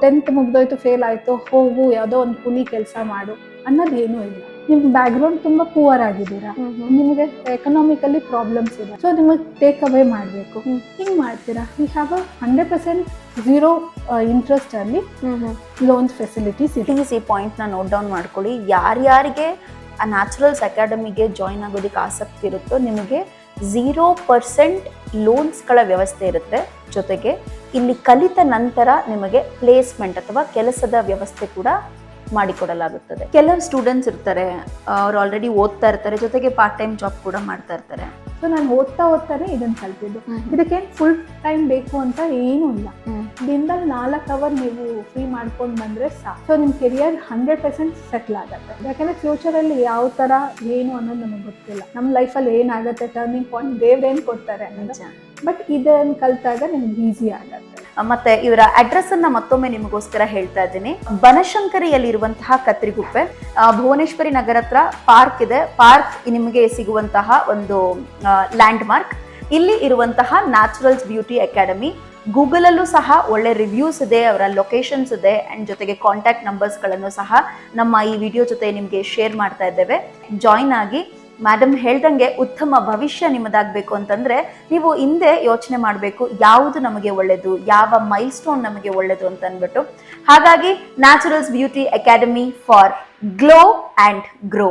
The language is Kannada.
10th ಮುಗ್ದೋಯ್ತು, ಫೇಲ್ ಆಯ್ತು, ಹೋಗು ಯಾವುದೋ ಒಂದು ಕೂಲಿ ಕೆಲಸ ಮಾಡು ಅನ್ನೋದೇನೂ ಇಲ್ಲ. ನಿಮ್ ಬ್ಯಾಕ್ಗ್ರೌಂಡ್ ತುಂಬಾ ಪೂವರ್ ಆಗಿದ್ದೀರಾ, ನಿಮಗೆ ಎಕನಾಮಿಕಲಿ ಪ್ರಾಬ್ಲಮ್ಸ್ ಇದೆ, ಸೊ ನಿಮಗೆ ಟೇಕ್ ಅವೇ ಮಾಡಬೇಕು. ಹಿಂಗ್ ಮಾಡ್ತೀರಾ, ವಿ ಹ್ಯಾವ್ 100% ಝೀರೋ ಇಂಟ್ರೆಸ್ಟ್ ಅಲ್ಲಿ ಲೋನ್ಸ್ ಫೆಸಿಲಿಟೀಸ್ ಇದೆ. ಪ್ಲೀಸ್ ಈ ಪಾಯಿಂಟ್ನ ನೋಟ್ ಡೌನ್ ಮಾಡ್ಕೊಳ್ಳಿ. ಯಾರ್ಯಾರಿಗೆ ಆ ನ್ಯಾಚುರಲ್ಸ್ ಅಕಾಡೆಮಿಗೆ ಜಾಯಿನ್ ಆಗೋದಕ್ಕೆ ಆಸಕ್ತಿ ಇರುತ್ತೋ ನಿಮಗೆ 0% ಲೋನ್ಸ್ಗಳ ವ್ಯವಸ್ಥೆ ಇರುತ್ತೆ. ಜೊತೆಗೆ ಇಲ್ಲಿ ಕಲಿತ ನಂತರ ನಿಮಗೆ ಪ್ಲೇಸ್ಮೆಂಟ್ ಅಥವಾ ಕೆಲಸದ ವ್ಯವಸ್ಥೆ ಕೂಡ ಮಾಡಿಕೊಡಲಾಗುತ್ತದೆ. ಕೆಲವು ಸ್ಟೂಡೆಂಟ್ಸ್ ಇರ್ತಾರೆ, ಅವ್ರು ಆಲ್ರೆಡಿ ಓದ್ತಾ ಇರ್ತಾರೆ, ಜೊತೆಗೆ ಪಾರ್ಟ್ ಟೈಮ್ ಜಾಬ್ ಕೂಡ ಮಾಡ್ತಾ ಇರ್ತಾರೆ. ಸೊ ನಾನು ಓದ್ತಾನೆ ಇದನ್ನ ಕಲ್ತಿದ್ದು. ಇದಕ್ಕೇನು ಫುಲ್ ಟೈಮ್ ಬೇಕು ಅಂತ ಏನೂ ಇಲ್ಲ. ದಿನದಲ್ಲಿ 4 ಅವರ್ ನೀವು ಫ್ರೀ ಮಾಡ್ಕೊಂಡು ಬಂದ್ರೆ ಸಾಕು. ಸೊ ನಿಮ್ ಕೆರಿಯರ್ 100% ಸೆಟ್ಲ್ ಆಗುತ್ತೆ. ಯಾಕಂದ್ರೆ ಫ್ಯೂಚರ್ ಅಲ್ಲಿ ಯಾವ ತರ ಏನು ಅನ್ನೋದು ನಮಗೆ ಗೊತ್ತಿಲ್ಲ. ನಮ್ಮ ಲೈಫಲ್ಲಿ ಏನಾಗುತ್ತೆ, ಟರ್ನಿಂಗ್ ಪಾಯಿಂಟ್ ದೇವ್ರೇನ್ ಕೊಡ್ತಾರೆ ಅನ್ನೋದು. ಬಟ್ ಇದನ್ನ ಕಲ್ತಾಗ ನಿಮ್ಗೆ ಈಸಿ ಆಗುತ್ತೆ. ಮತ್ತೆ ಇವರ ಅಡ್ರೆಸ್ ಅನ್ನ ಮತ್ತೊಮ್ಮೆ ನಿಮಗೋಸ್ಕರ ಹೇಳ್ತಾ ಇದ್ದೀನಿ. ಬನಶಂಕರಿಯಲ್ಲಿರುವಂತಹ ಕತ್ರಿಗುಪ್ಪೆ, ಭುವನೇಶ್ವರಿ ನಗರ ಹತ್ರ ಪಾರ್ಕ್ ಇದೆ. ಪಾರ್ಕ್ ನಿಮಗೆ ಸಿಗುವಂತಹ ಒಂದು ಲ್ಯಾಂಡ್ ಮಾರ್ಕ್. ಇಲ್ಲಿ ಇರುವಂತಹ ನ್ಯಾಚುರಲ್ಸ್ ಬ್ಯೂಟಿ ಅಕಾಡೆಮಿ, ಗೂಗಲ್ ಅಲ್ಲೂ ಸಹ ಒಳ್ಳೆ ರಿವ್ಯೂಸ್ ಇದೆ, ಅವರ ಲೊಕೇಶನ್ಸ್ ಇದೆ, ಅಂಡ್ ಜೊತೆಗೆ ಕಾಂಟ್ಯಾಕ್ಟ್ ನಂಬರ್ಸ್ಗಳನ್ನು ಸಹ ನಮ್ಮ ಈ ವಿಡಿಯೋ ಜೊತೆ ನಿಮಗೆ ಶೇರ್ ಮಾಡ್ತಾ ಇದ್ದೇವೆ. ಜಾಯಿನ್ ಆಗಿ. ಮೇಡಮ್ ಹೇಳ್ದಂಗೆ ಉತ್ತಮ ಭವಿಷ್ಯ ನಿಮ್ಮದಾಗಬೇಕು ಅಂತಂದ್ರೆ ನೀವು ಹಿಂದೆ ಯೋಚನೆ ಮಾಡಬೇಕು, ಯಾವುದು ನಮಗೆ ಒಳ್ಳೆಯದು, ಯಾವ ಮೈಲ್ ಸ್ಟೋನ್ ನಮಗೆ ಒಳ್ಳೆಯದು ಅಂತ ಅಂದ್ಬಿಟ್ಟು. ಹಾಗಾಗಿ naturals beauty academy for glow and grow.